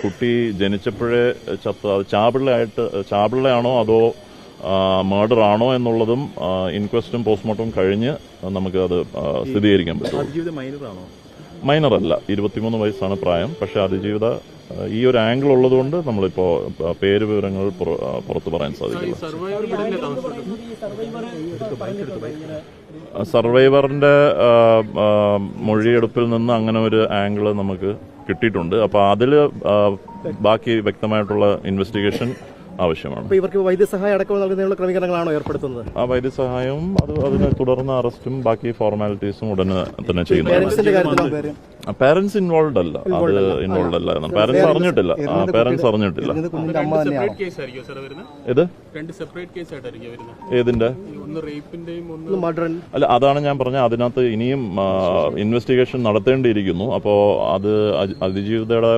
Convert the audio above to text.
കുട്ടി ജനിച്ചപ്പോഴേ ചത്ത അത് ചാപിള്ളയാണോ അതോ മർഡർ ആണോ എന്നുള്ളതും ഇൻക്വസ്റ്റും പോസ്റ്റ്മോർട്ടം കഴിഞ്ഞ് നമുക്ക് അത് സ്ഥിരീകരിക്കാൻ പറ്റും. മൈനർ അല്ല, 23 വയസ്സാണ് പ്രായം. പക്ഷെ അതിജീവിത ഈ ഒരു ആംഗിൾ ഉള്ളതുകൊണ്ട് നമ്മളിപ്പോ പേര് വിവരങ്ങൾ പുറത്തു പറയാൻ സാധിക്കില്ല. സർവൈവറിന്റെ മൊഴിയെടുപ്പിൽ നിന്ന് അങ്ങനെ ഒരു ആംഗിൾ നമുക്ക് കിട്ടിയിട്ടുണ്ട്. അപ്പൊ അതിൽ ബാക്കി വ്യക്തമായിട്ടുള്ള ഇൻവെസ്റ്റിഗേഷൻ ആവശ്യമാണ്. ഇവർക്ക് വൈദ്യസഹായം അടക്കം നൽകുന്നതിനുള്ള ക്രമീകരണങ്ങളാണോ ഏർപ്പെടുത്തുന്നത്? ആ വൈദ്യസഹായവും അതിനെ തുടർന്ന് അറസ്റ്റും ബാക്കി ഫോർമാലിറ്റീസും ഉടനെ തന്നെ ചെയ്യുന്നു. പാരന്റ്സ് ഇൻവോൾവ് അല്ല, അത് ഇൻവോൾവ് അല്ലായിരുന്നു. പാരന്റ്സ് അറിഞ്ഞിട്ടില്ല. ഇത് ഏതിന്റെ അല്ല, അതാണ് ഞാൻ പറഞ്ഞത്. അതിനകത്ത് ഇനിയും ഇൻവെസ്റ്റിഗേഷൻ നടത്തേണ്ടിയിരിക്കുന്നു. അപ്പോൾ അത് അതിജീവിതയുടെ